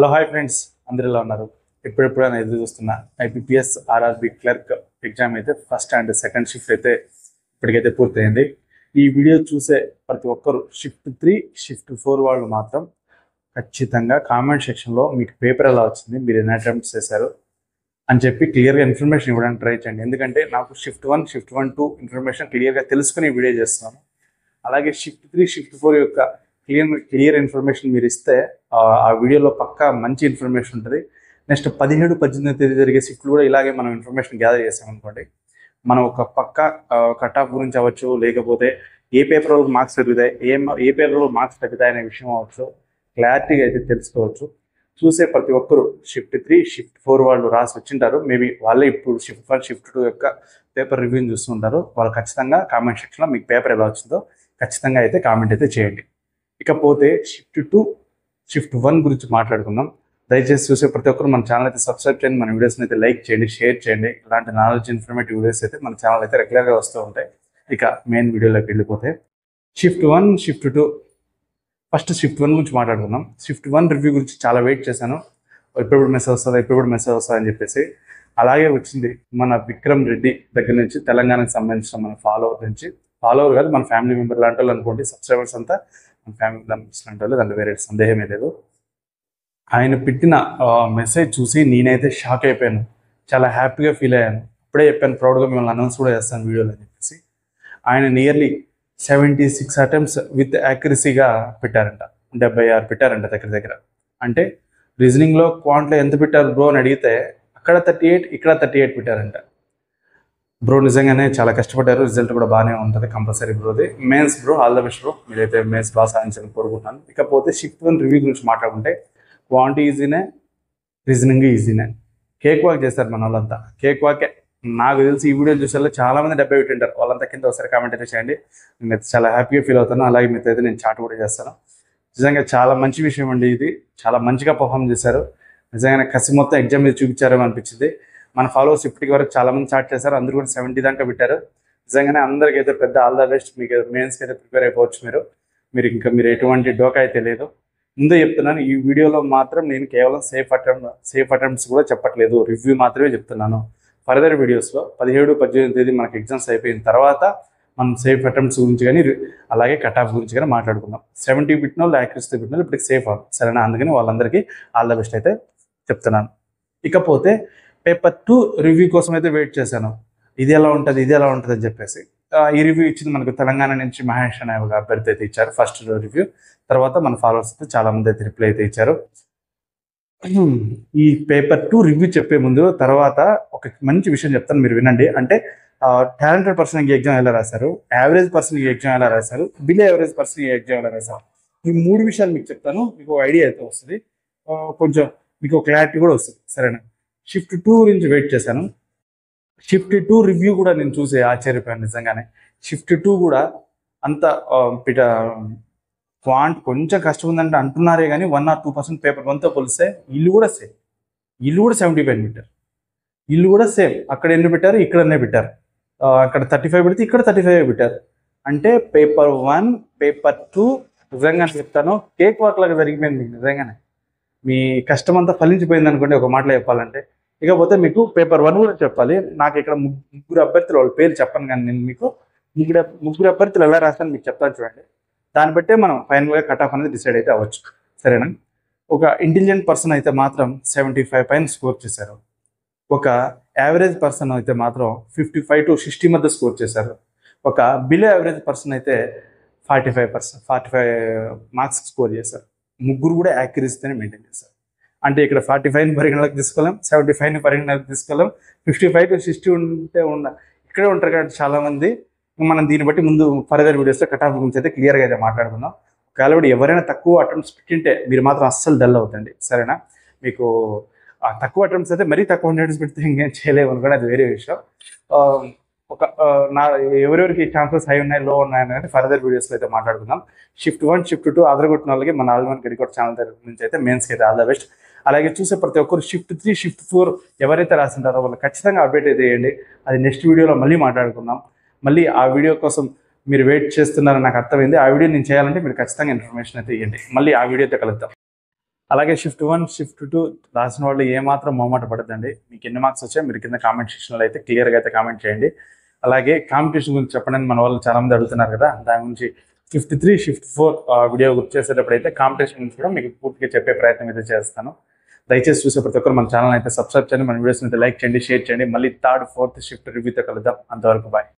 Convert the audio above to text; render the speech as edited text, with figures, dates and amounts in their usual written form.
Hello hi friends, అందరూ ఎలా ఉన్నారు? ఎప్పుడెప్పుడైనా ఎదురు చూస్తున్నా ఐపీపీఎస్ ఆర్ఆర్బి క్లర్క్ ఎగ్జామ్ అయితే ఫస్ట్ అండ్ సెకండ్ షిఫ్ట్ అయితే ఇప్పటికైతే పూర్తయింది. ఈ వీడియో చూసే ప్రతి ఒక్కరు షిఫ్ట్ 3 షిఫ్ట్ 4 వాళ్ళు మాత్రం ఖచ్చితంగా కామెంట్ సెక్షన్లో మీకు పేపర్ ఎలా వచ్చింది, మీరు ఎన్ని అటెంప్ట్స్ చేశారు అని చెప్పి క్లియర్గా ఇన్ఫర్మేషన్ ఇవ్వడానికి ట్రై చేయండి. ఎందుకంటే నాకు షిఫ్ట్ 1 షిఫ్ట్ 1 2 ఇన్ఫర్మేషన్ క్లియర్గా తెలుసుకుని వీడియో చేస్తున్నాను. అలాగే షిఫ్ట్ 3 షిఫ్ట్ 4 యొక్క క్లియర్ ఇన్ఫర్మేషన్ మీరు ఇస్తే ఆ వీడియోలో పక్కా మంచి ఇన్ఫర్మేషన్ ఉంటుంది. నెక్స్ట్ 17, 18 తేదీ జరిగే షిఫ్ట్లు కూడా ఇలాగే మనం ఇన్ఫర్మేషన్ గ్యాదర్ చేసామనుకోండి, మనం ఒక పక్కా కట్ ఆఫ్ గురించి అవ్వచ్చు, లేకపోతే ఏ పేపర్లో మార్క్స్ తగ్గుతాయి, ఏ పేపర్లో మార్క్స్ తగ్గుతాయి అనే విషయం అవ్వచ్చు, క్లారిటీగా అయితే తెలుసుకోవచ్చు. చూసే ప్రతి ఒక్కరు షిఫ్ట్ 3 షిఫ్ట్ 4 వాళ్ళు రాసి వచ్చింటారు. మేబీ వాళ్ళే ఇప్పుడు షిఫ్ట్ 1 షిఫ్ట్ 2 యొక్క పేపర్ రివ్యూని చూస్తుంటారు. వాళ్ళు ఖచ్చితంగా కామెంట్ సెక్షన్లో మీకు పేపర్ ఎలా వచ్చిందో ఖచ్చితంగా అయితే కామెంట్ అయితే చేయండి. ఇకపోతే షిఫ్ట్ 2 షిఫ్ట్ 1 గురించి మాట్లాడుకుందాం. దయచేసి చూసే ప్రతి ఒక్కరు మన ఛానల్ అయితే సబ్స్క్రైబ్ చేయండి, మన వీడియోస్ని అయితే లైక్ చేయండి, షేర్ చేయండి. ఇలాంటి నాలెడ్జ్ ఇన్ఫర్మేటివ్ వీడియోస్ అయితే మన ఛానల్ అయితే రెగ్యులర్గా వస్తూ ఉంటాయి. ఇక మెయిన్ వీడియోలోకి వెళ్ళిపోతే షిఫ్ట్ 1 షిఫ్ట్ 2 ఫస్ట్ షిఫ్ట్ 1 గురించి మాట్లాడుకుందాం. షిఫ్ట్ 1 రివ్యూ గురించి చాలా వెయిట్ చేశాను, ఎప్పుడు మెసేజ్ వస్తుందా అని చెప్పేసి. అలాగే వచ్చింది మన విక్రమ్ రెడ్డి దగ్గర నుంచి, తెలంగాణకు సంబంధించిన మన ఫాలోవర్ కాదు, మన ఫ్యామిలీ మెంబర్ లాంటి వాళ్ళు అనుకోండి. సబ్స్క్రైబర్స్ అంతా మన ఫ్యామిలీ మెంబర్స్ లాంటి వాళ్ళు, దాంట్లో వేరే సందేహమే లేదు. ఆయన పెట్టిన మెసేజ్ చూసి నేనైతే షాక్ అయిపోయాను, చాలా హ్యాపీగా ఫీల్ అయ్యాను. ఇప్పుడే చెప్పాను, ప్రౌడ్గా మిమ్మల్ని అనౌన్స్ కూడా చేస్తాను వీడియోలో అని చెప్పేసి. ఆయన నియర్లీ 76 అటెంప్ట్స్ విత్ యాక్యురసీగా పెట్టారంట, 76 పెట్టారంట దగ్గర. అంటే రీజనింగ్లో క్వాంట్లో ఎంత పెట్టారు బ్రో అని అడిగితే అక్కడ 38 ఇక్కడ 38 పెట్టారంట. బ్రో నిజంగానే చాలా కష్టపడ్డారు, రిజల్ట్ కూడా బాగానే ఉంటుంది కంపల్సరీ బ్రోది. Mains bro, all the best bro, మీరైతే మెయిన్స్ బాగా సాధించాలని కోరుకుంటున్నాను. ఇకపోతే షిఫ్ట్ 1 రివ్యూ గురించి మాట్లాడుకుంటే క్వాంటిటీ ఈజీనే, రీజనింగ్ ఈజీనే. కేక్ వాక్ చేస్తారు మన వాళ్ళంతా, కేక్ వాకే. నాకు తెలిసి ఈ వీడియో చూసే చాలా మంది 70 పెట్టింటారు. వాళ్ళంతా కింద ఒకసారి కామెంట్ అయితే చేయండి, నేను చాలా హ్యాపీగా ఫీల్ అవుతాను. అలాగే మీతో అయితే నేను చాట్ కూడా చేస్తాను. నిజంగా చాలా మంచి విషయం అండి ఇది, చాలా మంచిగా పర్ఫామ్ చేశారు. నిజంగానే కసి మొత్తం ఎగ్జామ్ మీద చూపించారేమో అనిపించింది. మన ఫాలోవర్స్ ఇప్పటికి వరకు చాలా మంది చాట్ చేశారు, అందరూ కూడా 70 దాకా పెట్టారు. నిజంగానే అందరికీ అయితే పెద్ద ఆల్ ద బెస్ట్. మీకు మెయిన్స్కి అయితే ప్రిపేర్ అయిపోవచ్చు మీరు ఎటువంటి డోకా అయితే లేదు. ముందే చెప్తున్నాను, ఈ వీడియోలో మాత్రం నేను కేవలం సేఫ్ అటెంప్ట్స్ కూడా చెప్పట్లేదు, రివ్యూ మాత్రమే చెప్తున్నాను. ఫర్దర్ వీడియోస్లో 17, 18 తేదీ మనకి ఎగ్జామ్స్ అయిపోయిన తర్వాత మనం సేఫ్ అటెంప్ట్స్ గురించి కానీ అలాగే కట్ ఆఫ్ గురించి కానీ మాట్లాడుకుందాం. 70 పెట్టిన వాళ్ళు, యాక్యురసీ పెట్టిన వాళ్ళు ఇప్పటికి సేఫ్ అవ్వాలి, సరేనా? అందుకని వాళ్ళందరికీ ఆల్ ద బెస్ట్ అయితే చెప్తున్నాను. ఇకపోతే పేపర్ 2 రివ్యూ కోసం అయితే వెయిట్ చేశాను, ఇది ఎలా ఉంటుంది అని చెప్పేసి. ఈ రివ్యూ ఇచ్చింది మనకు తెలంగాణ నుంచి మహేష్ అనే ఒక అభ్యర్థి అయితే ఇచ్చారు ఫస్ట్ రివ్యూ. తర్వాత మన ఫాలోవర్స్ అయితే చాలా మంది అయితే రిప్లై అయితే ఇచ్చారు. ఈ పేపర్ 2 రివ్యూ చెప్పే ముందు తర్వాత ఒక మంచి విషయం చెప్తాను, మీరు వినండి. అంటే టాలెంటెడ్ పర్సన్ ఈ ఎగ్జామ్ ఎలా రాశారు, యావరేజ్ పర్సన్ ఈ ఎగ్జామ్ ఎలా రాశారు, బిలో యావరేజ్ పర్సన్ ఈ ఎగ్జామ్ ఎలా రాశారు, ఈ 3 విషయాలు మీకు చెప్తాను. మీకు ఐడియా అయితే వస్తుంది, కొంచెం మీకు క్లారిటీ కూడా వస్తుంది, సరేనా? షిఫ్ట్ 2 గురించి వెయిట్ చేశాను. షిఫ్ట్ 2 రివ్యూ కూడా నేను చూసి ఆశ్చర్యపోయాను నిజంగానే. షిఫ్ట్ 2 కూడా అంత క్వాంట్ కొంచెం కష్టం ఉందంటే అంటున్నారే కానీ 1 or 2% పేపర్ 1తో పోలిస్తే ఇల్లు కూడా 75 పెట్టారు. ఇల్లు కూడా సేమ్, అక్కడ ఎన్ని పెట్టారు, ఇక్కడ ఎన్ని పెట్టారు. అక్కడ 35 పెడితే ఇక్కడ 35 పెట్టారు. అంటే పేపర్ 1 పేపర్ 2 నిజంగా చెప్తాను కేక్ వాక్ లాగా జరిగిపోయింది మీకు. నిజంగానే మీ కష్టం అంతా ఫలించిపోయింది అనుకోండి ఒక మాటలో చెప్పాలంటే. ఇకపోతే మీకు పేపర్ 1 కూడా చెప్పాలి. నాకు ఇక్కడ ముగ్గురు అభ్యర్థులు, వాళ్ళ పేరు చెప్పను కానీ నేను మీకు ముగ్గురు అభ్యర్థులు ఎలా రాస్తాను మీకు చెప్తాను చూడండి. దాన్ని బట్టే మనం ఫైనల్గా కట్ ఆఫ్ అనేది డిసైడ్ అయితే అవ్వచ్చు, సరేనా? ఒక ఇంటెలిజెంట్ పర్సన్ అయితే మాత్రం 75 పైన స్కోర్ చేశారు. ఒక యావరేజ్ పర్సన్ అయితే మాత్రం 55 to 60 మధ్య స్కోర్ చేశారు. ఒక బిలో యావరేజ్ పర్సన్ అయితే 45 మార్క్స్ స్కోర్ చేశారు. ముగ్గురు కూడా యాక్యురసీతోనే మెయింటైన్ చేశారు. అంటే ఇక్కడ 45 పరిగణలోకి తీసుకోలేం, 75 పరిగణలోకి తీసుకోలేం, 55 to 60 ఉంటే ఇక్కడే ఉంటారు కాబట్టి చాలామంది. మనం దీన్ని బట్టి ముందు ఫర్దర్ వీడియోస్లో కట్ ఆఫ్ గురించి అయితే క్లియర్గా అయితే మాట్లాడుకుందాం. ఒకవేళ ఎవరైనా తక్కువ అటెంప్ట్స్ పెట్టింటే మీరు మాత్రం అస్సలు డల్ అవుతండి, సరేనా? మీకు తక్కువ అటెంప్ట్స్ అయితే మరీ తక్కువ అటెంప్ట్స్ పెడితే ఇంకేం చేయలేము అనుకోండి, అది వేరే విషయం. ఎవరెవరికి ఛాన్సెస్ హై ఉన్నాయి, లో ఉన్నాయని ఫర్దర్ వీడియోస్లో అయితే మాట్లాడుకుందాం. షిఫ్ట్ 1 షిఫ్ట్ 2 ఆదరగొట్టిన వాళ్ళకి మన ఆల్మన్ గడికోట ఛానల్ దగ్గర నుంచి అయితే మెయిన్స్కి అయితే ఆల్ ద బెస్ట్. అలాగే చూసే ప్రతి ఒక్కరు షిఫ్ట్ 3 షిఫ్ట్ 4 ఎవరైతే రాసింటారో వాళ్ళు ఖచ్చితంగా అప్డేట్ అయితే చేయండి. అది నెక్స్ట్ వీడియోలో మళ్ళీ మాట్లాడుకుందాం. మళ్ళీ ఆ వీడియో కోసం మీరు వెయిట్ చేస్తున్నారని నాకు అర్థమైంది. ఆ వీడియో నేను చేయాలంటే మీరు ఖచ్చితంగా ఇన్ఫర్మేషన్ అయితే ఇవ్వండి. మళ్ళీ ఆ వీడియోతో కలుద్దాం. అలాగే షిఫ్ట్ 1 షిఫ్ట్ 2 రాసిన వాళ్ళు ఏమాత్రం మొహమాట పడద్దండి. మీకు ఎన్ని మార్క్స్ వచ్చాయో మీరు కింద కామెంట్ సెక్షన్లో అయితే క్లియర్గా అయితే కామెంట్ చేయండి. అలాగే కాంపిటీషన్ గురించి చెప్పండి, మన వాళ్ళు చాలా మంది అడుగుతున్నారు కదా, దాని గురించి షిఫ్ట్ 3 షిఫ్ట్ 4 వీడియో గుర్తు చేసేటప్పుడు అయితే కాంపిటీషన్ గురించి కూడా మీకు పూర్తిగా చెప్పే ప్రయత్నం అయితే చేస్తాను. దయచేసి చూసే ప్రతి ఒక్కరు మన ఛానల్ అయితే సబ్స్క్రైబ్ చేయండి, మన వీడియోస్ని అయితే లైక్ చేయండి, షేర్ చేయండి. మళ్ళీ 3rd 4th షిఫ్ట్ రివ్యూతో కలుద్దాం. అంతవరకు బాయ్.